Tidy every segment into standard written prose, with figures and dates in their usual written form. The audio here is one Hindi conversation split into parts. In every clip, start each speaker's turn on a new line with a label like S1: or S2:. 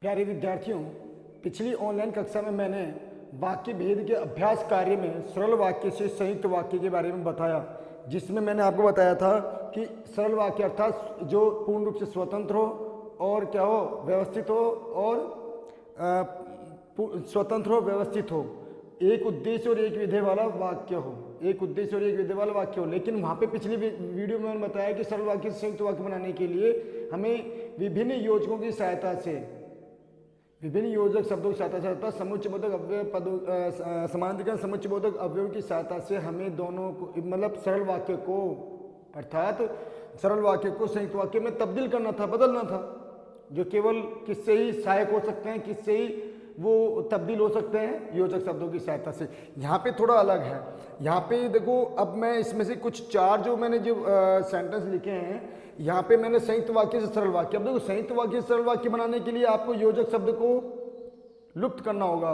S1: प्यारे विद्यार्थियों, पिछली ऑनलाइन कक्षा में मैंने वाक्य भेद के अभ्यास कार्य में सरल वाक्य से संयुक्त वाक्य के बारे में बताया, जिसमें मैंने आपको बताया था कि सरल वाक्य अर्थात जो पूर्ण रूप से स्वतंत्र हो और क्या हो, व्यवस्थित हो और स्वतंत्र हो, व्यवस्थित हो, एक उद्देश्य और एक विधेय वाला वाक्य हो, एक उद्देश्य और एक विधेय वाला वाक्य हो। लेकिन वहाँ पे पिछली वीडियो में मैंने बताया कि सरल वाक्य से संयुक्त वाक्य बनाने के लिए हमें विभिन्न योजकों की सहायता से, विभिन्न योजक शब्दों की सहायता से अर्थात समुच्चयबोधक अव्यय पदों, समानाधिकरण समुच्चयबोधक अव्ययों की सहायता से हमें दोनों को, मतलब सरल वाक्य को, अर्थात सरल वाक्य को संयुक्त वाक्य में तब्दील करना था, बदलना था, जो केवल किससे ही सहायक हो सकते हैं, किससे ही वो तब्दील हो सकते हैं, योजक शब्दों की सहायता से। यहाँ पे थोड़ा अलग है। यहाँ पे देखो, अब मैं इसमें से कुछ चार जो मैंने जो सेंटेंस लिखे हैं, यहाँ पे मैंने संयुक्त वाक्य से सरल वाक्य। अब देखो, संयुक्त वाक्य से सरल वाक्य बनाने के लिए आपको योजक शब्द को लुप्त करना होगा,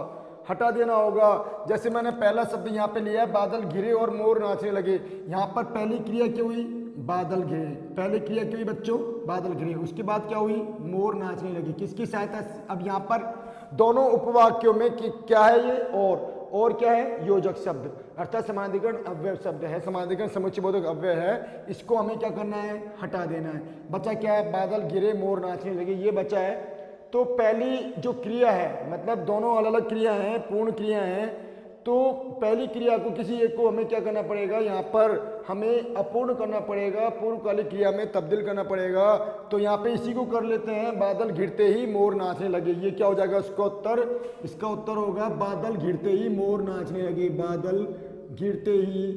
S1: हटा देना होगा। जैसे मैंने पहला शब्द यहाँ पे लिया है, बादल घिरे और मोर नाचने लगे। यहाँ पर पहली क्रिया क्या हुई? बादल घिरे। पहली क्रिया क्या हुई बच्चों? बादल घिरे। उसके बाद क्या हुई? मोर नाचने लगे। किसकी सहायता से? अब यहाँ पर दोनों उपवाक्यों में क्या है ये? और क्या है? योजक शब्द, अर्थात समानाधिकरण अव्यय शब्द है, समानाधिकरण समुच्चयबोधक अव्यय है। इसको हमें क्या करना है? हटा देना है। बचा क्या है? बादल गिरे मोर नाचने लगे, ये बचा है। तो पहली जो क्रिया है, मतलब दोनों अलग अलग क्रिया हैं, पूर्ण क्रिया हैं, तो पहली क्रिया को किसी एक को हमें क्या करना पड़ेगा? यहाँ पर हमें अपूर्ण करना पड़ेगा, पूर्वकालिक क्रिया में तब्दील करना पड़ेगा। तो यहाँ पे इसी को कर लेते हैं, बादल घिरते ही मोर नाचने लगे। ये क्या हो जाएगा इसका उत्तर? इसका उत्तर होगा बादल घिरते ही मोर नाचने लगे। बादल घिरते ही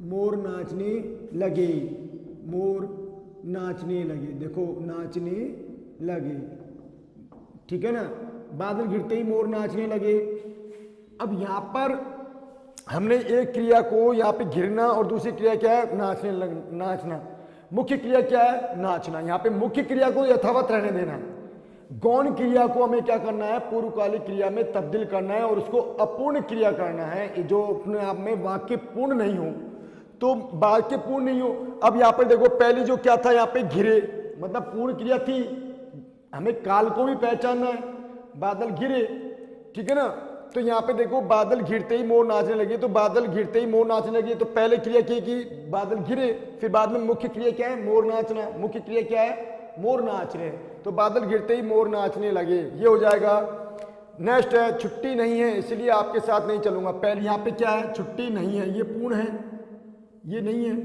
S1: मोर नाचने लगे, मोर नाचने लगे। देखो, नाचने लगे, ठीक है ना। बादल घिरते ही मोर नाचने लगे। अब यहाँ पर हमने एक क्रिया को यहाँ पे घिरना और दूसरी क्रिया क्या है? नाचना। मुख्य क्रिया क्या है? नाचना। यहाँ पे मुख्य क्रिया को यथावत रहने देना है। गौण क्रिया को हमें क्या करना है? पूर्वकालिक क्रिया में तब्दील करना है और उसको अपूर्ण क्रिया करना है, जो अपने आप में वाक्य पूर्ण नहीं हो, तो वाक्य पूर्ण नहीं हो। अब यहाँ पर देखो, पहली जो क्या था यहाँ पे? घिरे, मतलब पूर्ण क्रिया थी। हमें काल को भी पहचानना है। बादल घिरे, ठीक है ना। तो यहाँ पे देखो, बादल घिरते ही मोर नाचने लगे, तो बादल घिरते ही मोर नाचने लगे, तो पहले क्रिया की बादल घिरे, फिर बाद में मुख्य क्रिया क्या है? मोर नाचना। मुख्य क्रिया क्या है? मोर नाच रहे, तो बादल घिरते ही मोर नाचने लगे, ये हो जाएगा। नेक्स्ट है, छुट्टी नहीं है इसलिए आपके साथ नहीं चलूंगा। पहले यहाँ पे क्या है? छुट्टी नहीं है, ये पूर्ण है, ये नहीं है,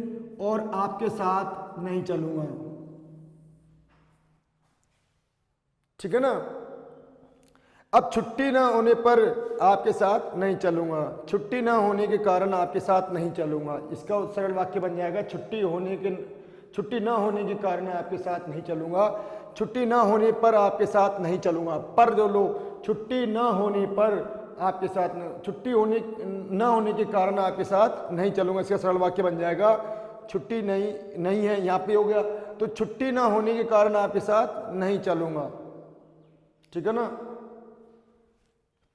S1: और आपके साथ नहीं चलूंगा, ठीक है ना। अब छुट्टी ना होने पर आपके साथ नहीं चलूंगा, छुट्टी ना होने के कारण आपके साथ नहीं चलूंगा। इसका सरल वाक्य बन जाएगा, छुट्टी ना होने के कारण आपके साथ नहीं चलूंगा, छुट्टी ना होने पर आपके साथ नहीं चलूंगा। पर जो लोग छुट्टी ना होने पर आपके साथ, छुट्टी ना होने के कारण आपके साथ नहीं चलूंगा, इसका सरल वाक्य बन जाएगा, छुट्टी नहीं है, यहाँ पे हो गया, तो छुट्टी ना होने के कारण आपके साथ नहीं चलूंगा, ठीक है ना।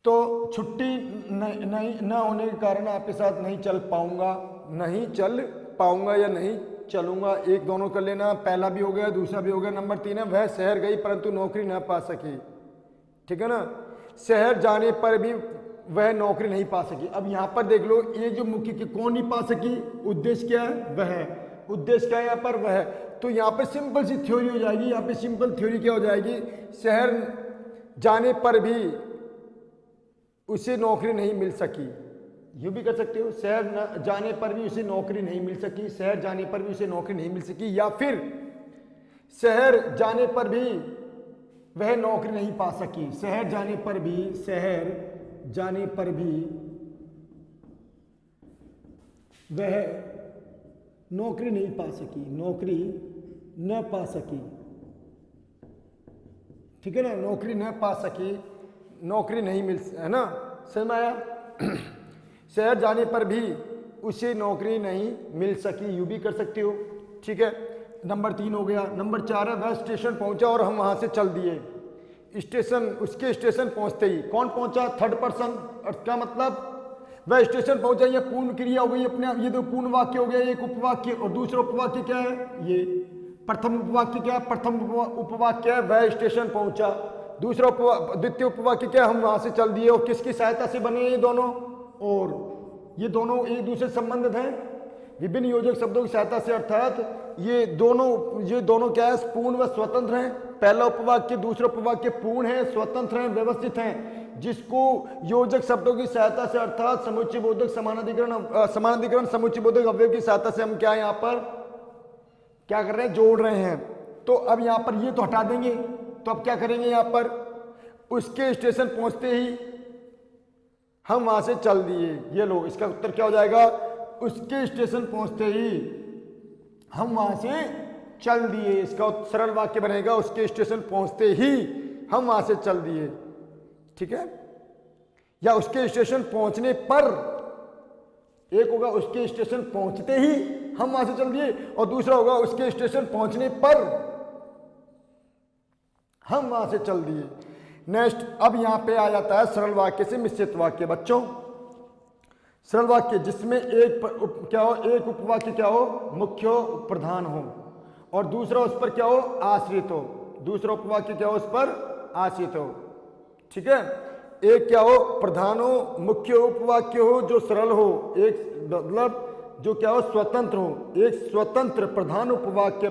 S1: तो छुट्टी नहीं ना होने के कारण आपके साथ नहीं चल पाऊंगा, नहीं चल पाऊंगा या नहीं चलूंगा, एक दोनों कर लेना। पहला भी हो गया, दूसरा भी हो गया। नंबर 3 है, वह शहर गई परंतु नौकरी ना पा सकी, ठीक है ना। शहर जाने पर भी वह नौकरी नहीं पा सकी। अब यहाँ पर देख लो, ये जो मुख्य की कौन नहीं पा सकी? उद्देश्य क्या है? वह। उद्देश्य क्या है यहाँ पर? वह। तो यहाँ पे सिंपल सी थ्योरी हो जाएगी। यहाँ पे सिंपल थ्योरी क्या हो जाएगी? शहर जाने पर भी उसे नौकरी नहीं मिल सकी, यूं भी कर सकते हो, शहर जाने पर भी उसे नौकरी नहीं मिल सकी, शहर जाने पर भी उसे नौकरी नहीं मिल सकी, या फिर शहर जाने पर भी वह नौकरी नहीं पा सकी, शहर जाने पर भी वह नौकरी नहीं पा सकी, नौकरी न पा सकी, ठीक है ना। नौकरी न पा सकी, नौकरी नहीं मिल, है ना, समझ में आया। शहर जाने पर भी उसे नौकरी नहीं मिल सकी, यूं भी कर सकते हो, ठीक है। नंबर 3 हो गया। नंबर 4 है, वह स्टेशन पहुंचा और हम वहां से चल दिए। स्टेशन, उसके स्टेशन पहुंचते ही कौन पहुंचा? Third person. और क्या मतलब? वह स्टेशन पहुंचा, ये पूर्ण क्रिया हो गई अपने आप, ये तो पूर्ण वाक्य हो गया, एक उपवाक्य। और दूसरा उपवाक्य क्या है? ये प्रथम उपवाक्य क्या है? प्रथम उपवाक्य है, वह स्टेशन पहुंचा। दूसरा द्वितीय उपवाक्य क्या, हम वहां से चल दिए, और किसकी सहायता से बने ये दोनों, और ये दोनों एक दूसरे से संबंधित हैं विभिन्न योजक शब्दों की सहायता से, अर्थात ये दोनों क्या है, पूर्ण व स्वतंत्र हैं। पहला उपवाक्य दूसरा उपवाक्य पूर्ण है, स्वतंत्र हैं, व्यवस्थित हैं, जिसको योजक शब्दों की सहायता से अर्थात समुच्चय बोधक समानाधिकरण समुच्चय बोधक अवयव की सहायता से हम क्या यहाँ पर क्या कर रहे हैं, जोड़ रहे हैं। तो अब यहाँ पर ये तो हटा देंगे, तो अब क्या करेंगे, यहाँ पर उसके स्टेशन पहुंचते ही हम वहां से चल दिए। ये लो, इसका उत्तर क्या हो जाएगा, उसके स्टेशन पहुंचते ही हम वहां से चल दिए। इसका सरल वाक्य बनेगा, उसके स्टेशन पहुंचते ही हम वहां से चल दिए। ठीक है, या उसके स्टेशन पहुंचने पर, एक होगा उसके स्टेशन पहुंचते ही हम वहां से चल दिए, और दूसरा होगा उसके स्टेशन पहुंचने पर हम वहां से चल दिए। नेक्स्ट, अब यहां पे आ जाता है सरल वाक्य से मिश्रित वाक्य। बच्चों, सरल वाक्य जिसमें एक उपवाक्य क्या हो, मुख्य प्रधान हो, और दूसरा उस पर क्या हो, आश्रित हो। दूसरा उपवाक्य क्या हो, उस पर आश्रित हो। ठीक है, एक क्या हो, प्रधान हो, मुख्य उपवाक्य हो जो सरल हो, एक मतलब जो क्या हो, स्वतंत्र हो, एक स्वतंत्र प्रधान उपवाक्य।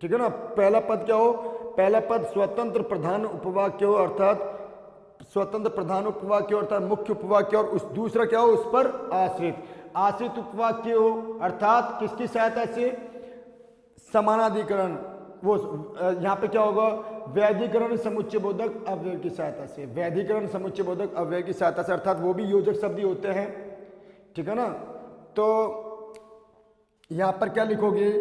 S1: ठीक है ना, पहला पद क्या हो, पहला पद स्वतंत्र प्रधान उपवाक्य हो, अर्थात स्वतंत्र प्रधान उपवाक्य अर्थात मुख्य उपवाक्य, और उस दूसरा क्या हो, उस पर आश्रित उपवाक्य हो, अर्थात किसकी सहायता से, समानाधिकरण। वो यहाँ पे क्या होगा, वैधिकरण समुच्चय बोधक अव्यय की सहायता से, वैधिकरण समुच्चय बोधक अव्यय की सहायता से, अर्थात वो भी योजक शब्द ही होते हैं। ठीक है ना, तो यहाँ पर क्या लिखोगे,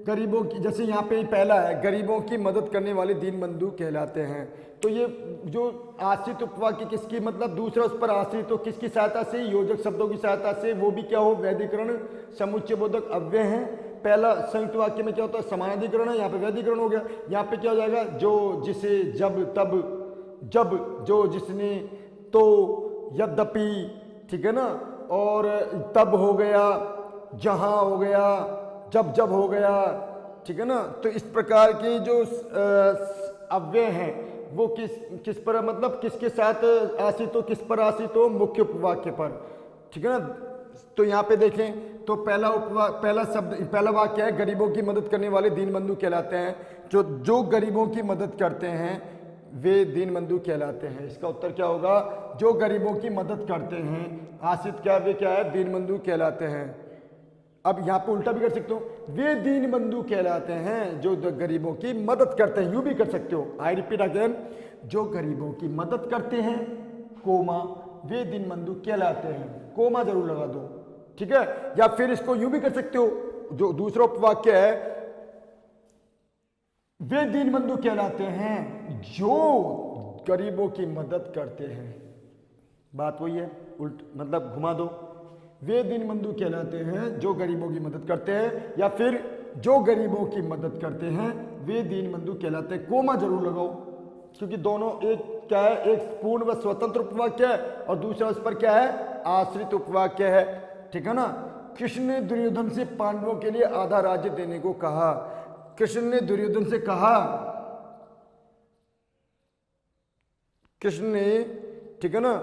S1: गरीबों की, जैसे यहाँ पे पहला है, गरीबों की मदद करने वाले दीनबंधु कहलाते हैं। तो ये जो आश्रित उपवाक्य किसकी, मतलब दूसरा उस पर आश्रित हो, किसकी सहायता से, योजक शब्दों की सहायता से, वो भी क्या हो, वैधिकरण समुच्चय बोधक अव्यय है। पहला संयुक्त वाक्य में क्या होता है, समानाधिकरण है, यहाँ पे वैधिकरण हो गया। यहाँ पे क्या हो जाएगा, जो, जिसे, जब, तब, जब, जो, जिसने, तो, यद्यपि। ठीक है ना, और तब हो गया, जहां हो गया, जब हो गया। ठीक है ना, तो इस प्रकार के जो अव्यय हैं वो किस पर, मतलब किसके साथ आश्रित हो, किस पर आश्रित हो, मुख्य उपवाक्य पर। ठीक है ना, तो यहाँ पे देखें तो पहला वाक्य है, गरीबों की मदद करने वाले दीनबंधु कहलाते हैं। जो गरीबों की मदद करते हैं वे दीनबंधु कहलाते हैं। इसका उत्तर क्या होगा, जो गरीबों की मदद करते हैं, आश्रित क्या, वे क्या है, दीनबंधु कहलाते हैं। अब यहाँ पे उल्टा भी कर सकते हो, वे दीनबंधु कहलाते हैं जो गरीबों की मदद करते हैं, यूं भी कर सकते हो। आई रिपीट अगेन, जो गरीबों की मदद करते हैं, कोमा, वे दीनबंधु कहलाते हैं, कोमा जरूर लगा दो। ठीक है, या फिर इसको यूं भी कर सकते हो, जो दूसरा उपवाक्य है, वे दीनबंधु कहलाते हैं जो गरीबों की मदद करते हैं। बात वही है, उल्ट मतलब घुमा दो, वे दीनबंधु कहलाते हैं जो गरीबों की मदद करते हैं, या फिर जो गरीबों की मदद करते हैं वे दीनबंधु कहलाते हैं। कोमा जरूर लगाओ, क्योंकि दोनों, एक क्या है, एक पूर्ण व स्वतंत्र उपवाक्य है, और दूसरा उस पर क्या है, आश्रित उपवाक्य है। ठीक है ना, कृष्ण ने दुर्योधन से पांडवों के लिए आधा राज्य देने को कहा। कृष्ण ने दुर्योधन से कहा, कृष्ण ने, ठीक है ना,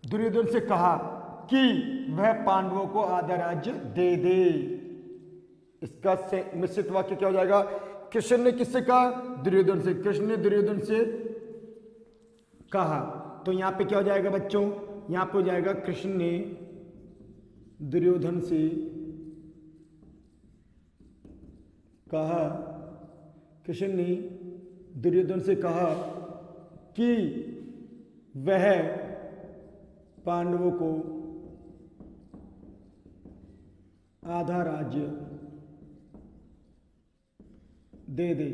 S1: दुर्योधन से कहा कि वह पांडवों को आधा राज्य दे दे। इसका मिश्रित वाक्य क्या हो जाएगा, कृष्ण ने किससे कहा, दुर्योधन से। कृष्ण ने दुर्योधन से कहा, तो यहां पे क्या हो जाएगा बच्चों, यहां पे हो जाएगा कृष्ण ने दुर्योधन से कहा, कृष्ण ने दुर्योधन से कहा कि वह पांडवों को आधा राज्य दे दे,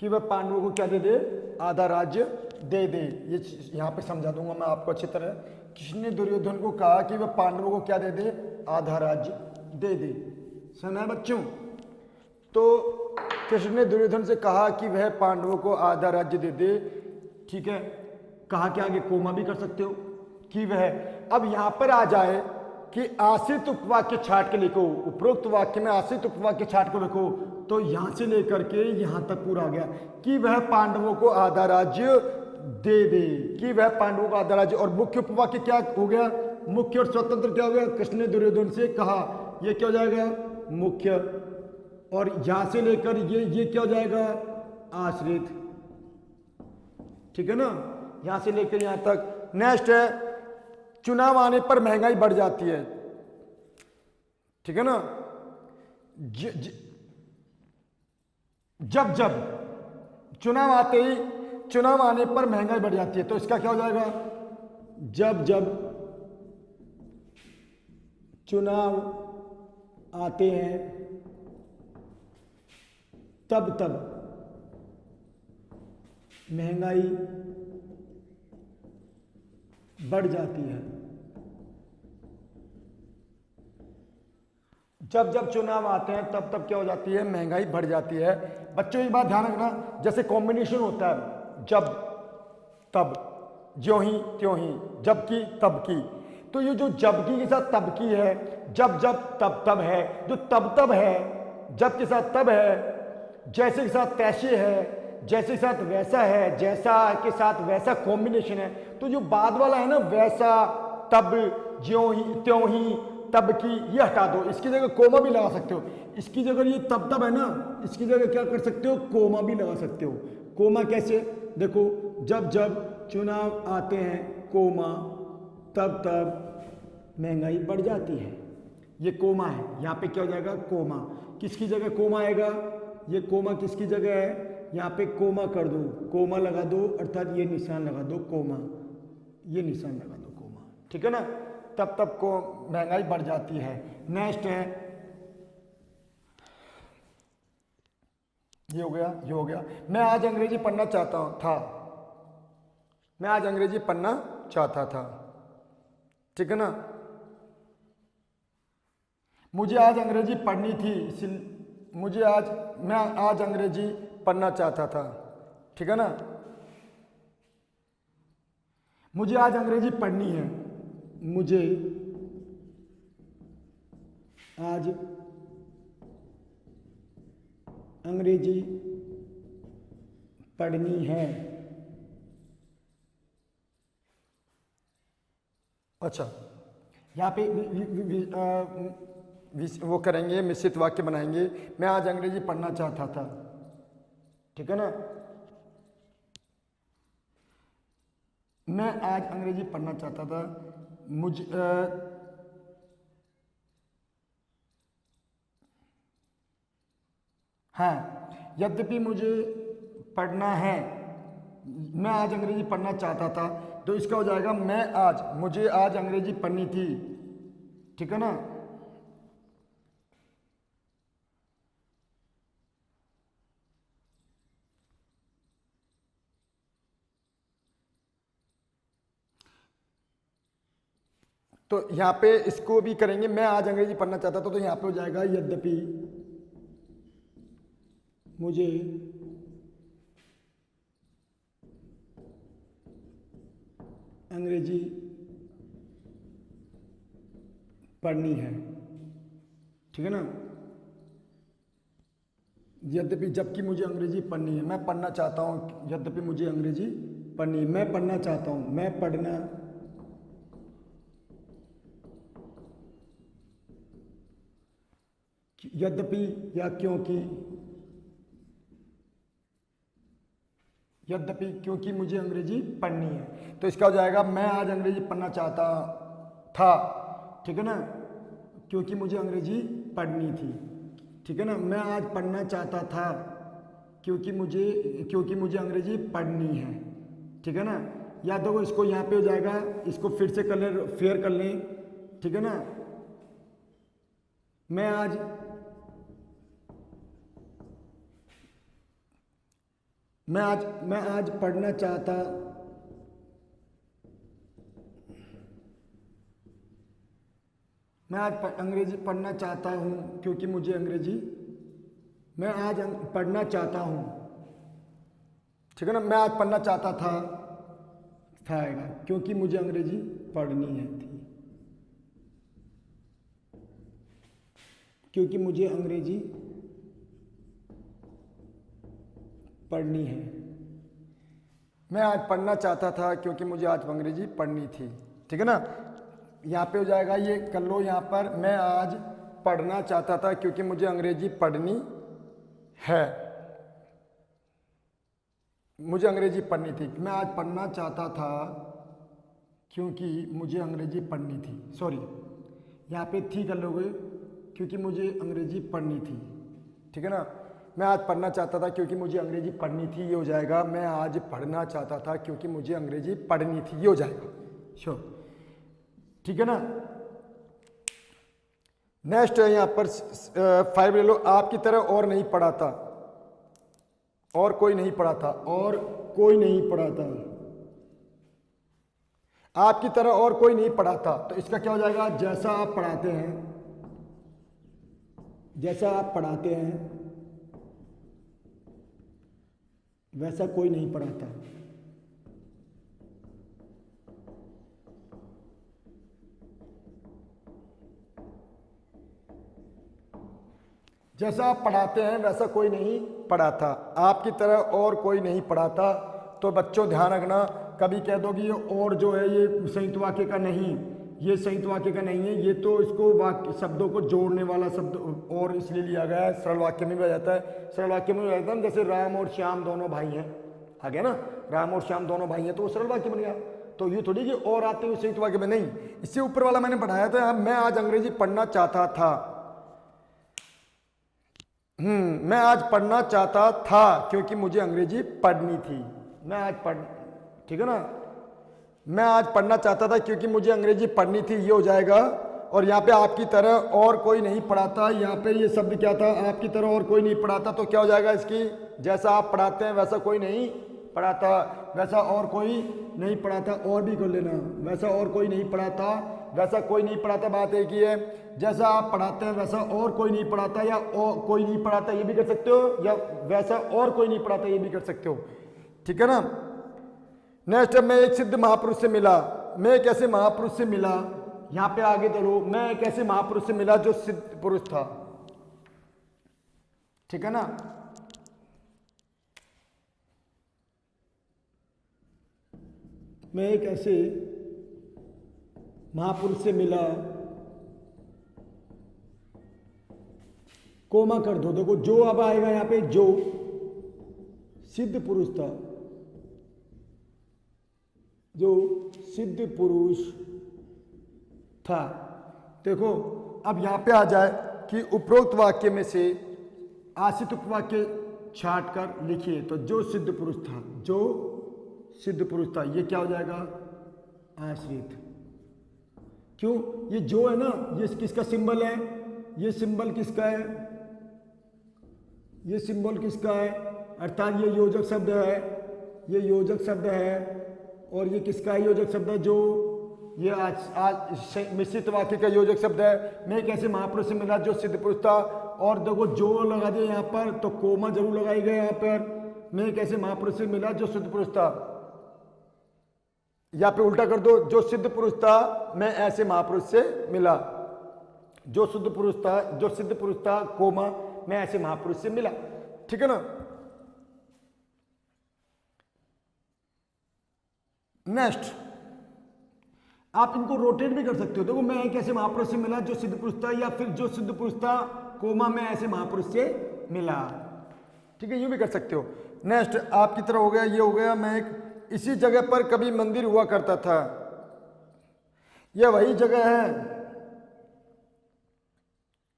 S1: कि वह पांडवों को क्या दे दे, आधा राज्य दे दे। ये यहां पे समझा दूंगा मैं आपको अच्छी तरह। कृष्ण ने दुर्योधन को कहा कि वह पांडवों को क्या दे दे, आधा राज्य दे दे। सुना है बच्चों, तो कृष्ण ने दुर्योधन से कहा कि वह पांडवों को आधा राज्य दे दे। ठीक है, कहा के आगे कोमा भी कर सकते हो कि वह। अब यहां पर आ जाए कि आश्रित उपवाक्य छाट के लिखो, उपरोक्त वाक्य में आश्रित उपवाक्य छाट के लिखो, तो यहां से लेकर के यहां तक पूरा आ गया कि वह पांडवों को आधा राज्य दे दे, कि वह पांडवों को आधा राज्य। और मुख्य उपवाक्य क्या हो गया? मुख्य और स्वतंत्र क्या हो गया? कृष्ण ने दुर्योधन से कहा, ये क्या हो जाएगा? मुख्य। और यहां से लेकर ये क्या हो जाएगा? आश्रित। ठीक है ना, यहां से लेकर यहां तक। नेक्स्ट है, चुनाव आने पर महंगाई बढ़ जाती है। ठीक है ना, जब जब चुनाव आते ही, चुनाव आने पर महंगाई बढ़ जाती है, तो इसका क्या हो जाएगा? जब जब चुनाव आते हैं तब तब महंगाई बढ़ जाती है। जब जब चुनाव आते हैं तब तब क्या हो जाती है? महंगाई बढ़ जाती है। बच्चों ये बात ध्यान रखना, जैसे कॉम्बिनेशन होता है जब तब, ज्यों ही त्यों ही, जब की तब की, तो ये जो जब की के साथ तब की है, जब जब तब तब है, जो तब तब है जब के साथ तब है, जैसे के साथ तैसे है, जैसे के साथ वैसा है, जैसा के साथ वैसा कॉम्बिनेशन है। तो जो बाद वाला है ना, वैसा, तब, ज्यों ही त्यों ही, तब की, ये हटा दो। इसकी जगह कोमा भी लगा सकते हो। इसकी जगह ये तब तब है ना, इसकी जगह क्या कर सकते हो? कोमा भी लगा सकते हो। कोमा कैसे? देखो, जब जब चुनाव आते हैं कोमा, तब तब महंगाई बढ़ जाती है। ये कोमा है, यहाँ पे क्या हो जाएगा? कोमा। किसकी जगह कोमा आएगा? ये कोमा किसकी जगह है? यहाँ पे कोमा कर दो, कोमा लगा दो, अर्थात ये निशान लगा दो कोमा, ये निशान लगा दो कोमा। ठीक है ना, तब तब को महंगाई बढ़ जाती है। नेक्स्ट है, ये हो गया, ये हो गया। मैं आज अंग्रेजी पढ़ना चाहता था, मैं आज अंग्रेजी पढ़ना चाहता था। ठीक है ना, मुझे आज अंग्रेजी पढ़नी थी, इसलिए मैं आज अंग्रेजी पढ़ना चाहता था। ठीक है ना, मुझे आज अंग्रेजी पढ़नी है, मुझे आज अंग्रेजी पढ़नी है। अच्छा, यहाँ पे वो करेंगे, मिश्रित वाक्य बनाएंगे। मैं आज अंग्रेजी पढ़ना चाहता था। ठीक है ना, मैं आज अंग्रेजी पढ़ना चाहता था, मुझे हाँ, यद्यपि मुझे पढ़ना है, मैं आज अंग्रेजी पढ़ना चाहता था, तो इसका हो जाएगा मैं आज, मुझे आज अंग्रेजी पढ़नी थी। ठीक है ना, तो यहाँ पे इसको भी करेंगे, मैं आज अंग्रेजी पढ़ना चाहता था, तो यहाँ पे हो जाएगा यद्यपि मुझे अंग्रेजी पढ़नी है। ठीक है ना, यद्यपि, जबकि मुझे अंग्रेजी पढ़नी है, मैं पढ़ना चाहता हूँ, यद्यपि मुझे अंग्रेजी पढ़नी है, मैं पढ़ना चाहता हूँ, मैं पढ़ना यद्यपि या क्योंकि, यद्यपि क्योंकि मुझे अंग्रेजी पढ़नी है, तो इसका हो जाएगा मैं आज अंग्रेजी पढ़ना चाहता था। ठीक है ना, क्योंकि मुझे अंग्रेजी पढ़नी थी। ठीक है ना, मैं आज पढ़ना चाहता था क्योंकि मुझे अंग्रेजी पढ़नी है। ठीक है ना, या तो इसको यहाँ पे हो जाएगा, इसको फिर से कर लें, फेयर कर लें। ठीक है ना, मैं आज पढ़ना चाहता, मैं आज अंग्रेजी पढ़ना चाहता हूँ क्योंकि मुझे अंग्रेजी, मैं आज पढ़ना चाहता हूँ। ठीक है ना, मैं आज पढ़ना चाहता था आएगा क्योंकि मुझे अंग्रेजी पढ़नी है थी, क्योंकि मुझे अंग्रेजी पढ़नी है। मैं आज पढ़ना चाहता था क्योंकि मुझे आज अंग्रेजी पढ़नी थी। ठीक है ना, यहाँ पे हो जाएगा, ये कर लो यहाँ पर, मैं आज पढ़ना चाहता था क्योंकि मुझे अंग्रेजी पढ़नी है। मुझे अंग्रेजी पढ़नी थी, मैं आज पढ़ना चाहता था क्योंकि मुझे अंग्रेजी पढ़नी थी। सॉरी, यहाँ पे थी कर लोगे क्योंकि मुझे अंग्रेजी पढ़नी थी। ठीक है ना, मैं आज पढ़ना चाहता था क्योंकि मुझे अंग्रेजी पढ़नी थी, ये हो जाएगा मैं आज पढ़ना चाहता था क्योंकि मुझे अंग्रेजी पढ़नी थी, ये हो जाएगा। श्योर, ठीक है ना। नेक्स्ट है यहाँ पर 5 ले लो, आपकी तरह और नहीं पढ़ा था, और कोई नहीं पढ़ा था, और कोई नहीं पढ़ा था, आपकी तरह और कोई नहीं पढ़ा था। तो इसका क्या हो जाएगा, जैसा आप पढ़ाते हैं, जैसा आप पढ़ाते हैं वैसा कोई नहीं पढ़ाता। जैसा आप पढ़ाते हैं वैसा कोई नहीं पढ़ाता, आपकी तरह और कोई नहीं पढ़ाता। तो बच्चों ध्यान रखना, कभी कह दो कि ये और जो है ये संयुक्त वाक्य का नहीं, ये संयुक्त वाक्य का नहीं है, ये तो इसको वाक्य शब्दों को जोड़ने वाला शब्द और इसलिए लिया गया है। सरल वाक्य में भी आ जाता है, सरल वाक्य में भी आ जाता है, जैसे राम और श्याम दोनों भाई हैं, आ गया ना, राम और श्याम दोनों भाई हैं, तो वो सरल वाक्य बन गया। तो ये थोड़ी कि और आते हुए संयुक्त वाक्य में नहीं, इससे ऊपर वाला मैंने पढ़ाया था, मैं आज अंग्रेजी पढ़ना चाहता था। मैं आज पढ़ना चाहता था क्योंकि मुझे अंग्रेजी पढ़नी थी। मैं आज ठीक है ना, मैं आज पढ़ना चाहता था क्योंकि मुझे अंग्रेजी पढ़नी थी, ये हो जाएगा। और यहाँ पे आपकी तरह और कोई नहीं पढ़ाता, यहाँ पे ये शब्द क्या था, आपकी तरह और कोई नहीं पढ़ाता, तो क्या हो जाएगा इसकी, जैसा आप पढ़ाते हैं वैसा कोई नहीं पढ़ाता, वैसा और कोई नहीं पढ़ाता। और भी कर लेना, वैसा और कोई नहीं पढ़ाता, वैसा कोई नहीं पढ़ाता, बात एक ही है। जैसा आप पढ़ाते हैं वैसा और कोई नहीं पढ़ाता, या और कोई नहीं पढ़ाता ये भी कर सकते हो, या वैसा और कोई नहीं पढ़ाता ये भी कर सकते हो। ठीक है ना। नेक्स्ट, मैं एक सिद्ध महापुरुष से मिला, मैं एक ऐसे महापुरुष से मिला, यहां पे आगे चलो, मैं एक ऐसे महापुरुष से मिला जो सिद्ध पुरुष था। ठीक है ना, मैं एक ऐसे महापुरुष से मिला, कोमा कर दो, देखो जो अब आएगा यहां पे, जो सिद्ध पुरुष था, जो सिद्ध पुरुष था। देखो अब यहां पे आ जाए कि उपरोक्त वाक्य में से आश्रित उपवाक्य छाट कर लिखिए, तो जो सिद्ध पुरुष था, जो सिद्ध पुरुष था, ये क्या हो जाएगा, आश्रित। क्यों, ये जो है ना, ये किसका सिंबल है, ये सिंबल किसका है, ये सिंबल किसका है, अर्थात ये योजक शब्द है, ये योजक शब्द है। और ये किसका है योजक शब्द है, जो ये आज मिश्रित वाक्य का योजक शब्द है। मैं एक ऐसे महापुरुष से मिला जो सिद्ध पुरुष था, और देखो जो लगा दिया यहाँ पर, तो कोमा जरूर लगाई गई यहाँ पर। मैं एक ऐसे महापुरुष से मिला जो सिद्ध पुरुष था, यहाँ पे उल्टा कर दो, जो सिद्ध पुरुष था मैं ऐसे महापुरुष से मिला, जो सिद्ध पुरुष था, जो सिद्ध पुरुष था कोमा मैं ऐसे महापुरुष से मिला। ठीक है ना। नेक्स्ट, आप इनको रोटेट भी कर सकते हो, देखो मैं एक ऐसे महापुरुष से मिला जो सिद्ध पुरुष था, या फिर जो सिद्ध पुरुष था कोमा मैं ऐसे महापुरुष से मिला। ठीक है, यूं भी कर सकते हो। नेक्स्ट, आपकी तरह हो गया, ये हो गया, मैं एक इसी जगह पर कभी मंदिर हुआ करता था, यह वही जगह है।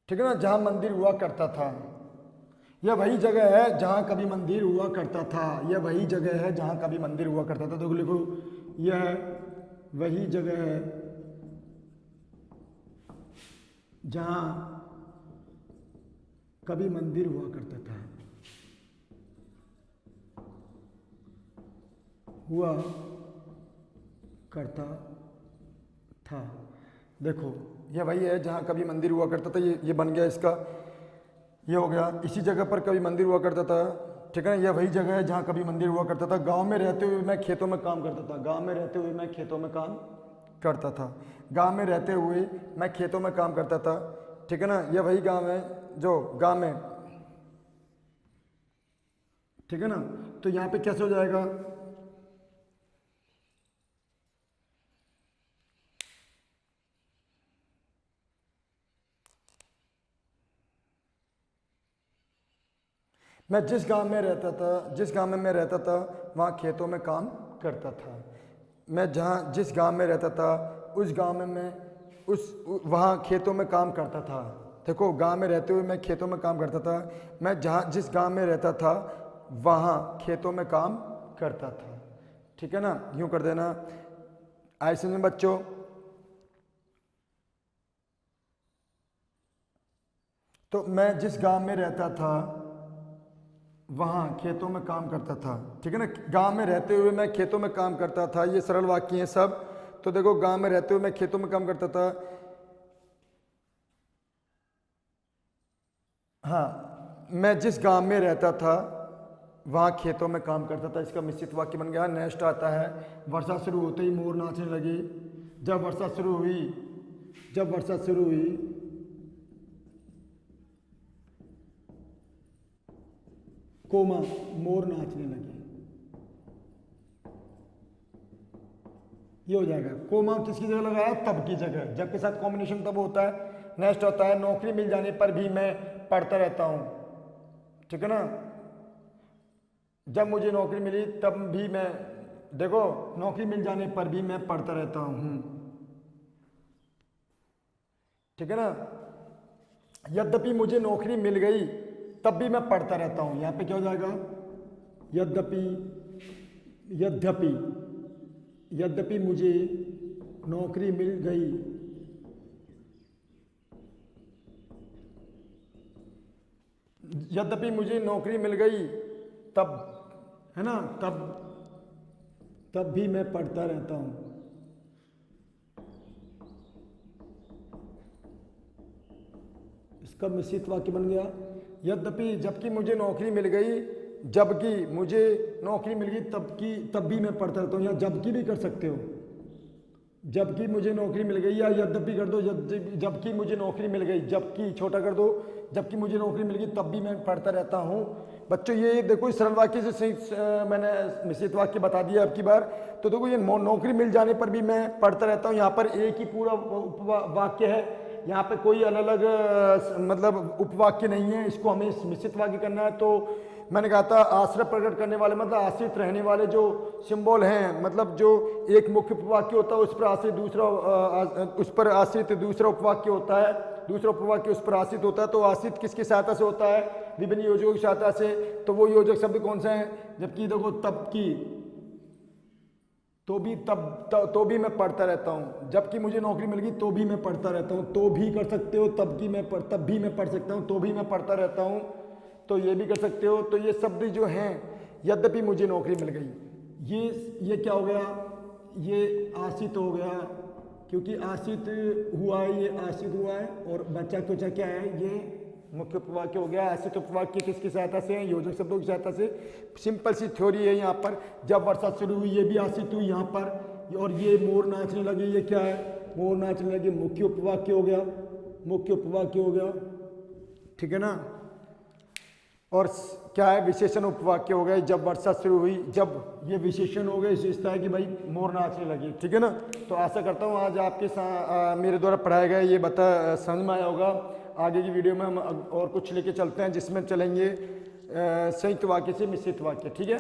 S1: ठीक है ना, जहां मंदिर हुआ करता था, यह वही जगह है जहां कभी मंदिर हुआ करता था, यह वही जगह है जहां कभी मंदिर हुआ करता था। देखो लिखो, यह वही जगह है जहां कभी मंदिर हुआ करता था, हुआ करता था। देखो ये वही है जहाँ कभी मंदिर हुआ करता था, ये बन गया इसका, ये हो गया, इसी जगह पर कभी मंदिर हुआ करता था। ठीक है ना, यह वही जगह है जहाँ कभी मंदिर हुआ करता था। गांव में रहते हुए मैं खेतों में काम करता था, गांव में रहते हुए मैं खेतों में काम करता था, गांव में रहते हुए मैं खेतों में काम करता था। ठीक है ना, यह वही गांव है जो गांव में, ठीक है ना। तो यहाँ पे कैसे हो जाएगा, मैं जिस गांव में रहता था, जिस गांव में मैं रहता था वहाँ खेतों में काम करता था। मैं जहाँ जिस गांव में रहता था उस गांव में मैं वहाँ खेतों में काम करता था। देखो, गांव में रहते हुए मैं खेतों में काम करता था। मैं जहाँ जिस गांव में रहता था वहाँ खेतों में काम करता था। ठीक है ना, यूँ कर देना। आइए समझें बच्चों, तो मैं जिस गांव में रहता था वहाँ खेतों में काम करता था। ठीक है ना, गांव में रहते हुए मैं खेतों में काम करता था, ये सरल वाक्य हैं सब। तो देखो, गांव में रहते हुए मैं खेतों में काम करता था। हाँ, मैं जिस गांव में रहता था वहाँ खेतों में काम करता था, इसका मिश्रित वाक्य बन गया। नेक्स्ट आता है, वर्षा शुरू होते ही मोर नाचने लगे। जब वर्षा शुरू हुई, जब वर्षा शुरू हुई, कोमा, मोर नाचने लगे। ये हो जाएगा। कोमा किसकी जगह लगाया, तब की जगह, जब के साथ कॉम्बिनेशन तब होता है। नेक्स्ट होता है, नौकरी मिल जाने पर भी मैं पढ़ता रहता हूँ। ठीक है ना, जब मुझे नौकरी मिली तब भी मैं, देखो, नौकरी मिल जाने पर भी मैं पढ़ता रहता हूँ। ठीक है ना, यद्यपि मुझे नौकरी मिल गई तब भी मैं पढ़ता रहता हूँ। यहाँ पे क्या हो जाएगा, यद्यपि, यद्यपि, यद्यपि मुझे नौकरी मिल गई, यद्यपि मुझे नौकरी मिल गई तब, है ना, तब भी मैं पढ़ता रहता हूँ। इसका मिश्रित वाक्य बन गया, यद्यपि, जबकि मुझे नौकरी मिल गई, जबकि मुझे नौकरी मिल गई तब भी मैं पढ़ता रहता हूँ। या जबकि भी कर सकते हो, जबकि मुझे नौकरी मिल गई, या यद्यपि कर दो, जबकि मुझे नौकरी मिल गई, जबकि छोटा कर दो, जबकि मुझे नौकरी मिल गई तब भी मैं पढ़ता रहता हूँ। बच्चों, ये देखो, इस सरल वाक्य से मैंने मिश्रित वाक्य बता दिया अब की बार। तो देखो, ये नौकरी मिल जाने पर भी मैं पढ़ता रहता हूँ, यहाँ पर एक ही पूरा वाक्य है, यहाँ पे कोई अलग अलग मतलब उपवाक्य नहीं है। इसको हमें मिश्रित वाक्य करना है। तो मैंने कहा था, आश्रय प्रकट करने वाले मतलब आश्रित रहने वाले जो सिंबल हैं, मतलब जो एक मुख्य उपवाक्य होता है उस पर आश्रित दूसरा, उस पर आश्रित दूसरा उपवाक्य होता है, दूसरा उपवाक्य उस पर आश्रित होता है। तो आश्रित किसकी सहायता से होता है, विभिन्न योजकों की सहायता से। तो वो योजक शब्द कौन से हैं, जबकि देखो, तब की, तो भी मैं पढ़ता रहता हूँ। जबकि मुझे नौकरी मिल गई तो भी मैं पढ़ता रहता हूँ। तो भी कर सकते हो, तब भी मैं पढ़ सकता हूँ, तो भी मैं पढ़ता रहता हूँ, तो ये भी कर सकते हो। तो ये शब्द जो हैं, यद्यपि मुझे नौकरी मिल गई, ये क्या हो गया, ये आश्रित हो गया, क्योंकि आश्रित हुआ है, ये आश्रित हुआ है। और बच्चा कुचा क्या है, ये मुख्य उपवाक्य हो गया। आश्रित उपवाक्य किसकी सहायता से है, योजक शब्दों की सहायता से। सिंपल सी थ्योरी है यहाँ पर। जब वर्षा शुरू हुई, ये भी आश्रित हुई यहाँ पर। और ये मोर नाचने लगे, ये क्या है, मोर नाचने लगे, मुख्य उपवाक्य हो गया, मुख्य उपवाक्य हो गया। ठीक है ना। और क्या है, विशेषण उपवाक्य हो गए, जब वर्षा शुरू हुई, जब ये विशेषण हो गए, विशेषता है कि भाई मोर नाचने लगे। ठीक है ना। तो आशा करता हूँ आज आपके मेरे द्वारा पढ़ाया गया ये समझ में आया होगा। आगे की वीडियो में हम और कुछ लेके चलते हैं, जिसमें चलेंगे संयुक्त वाक्य से मिश्रित वाक्य। ठीक है।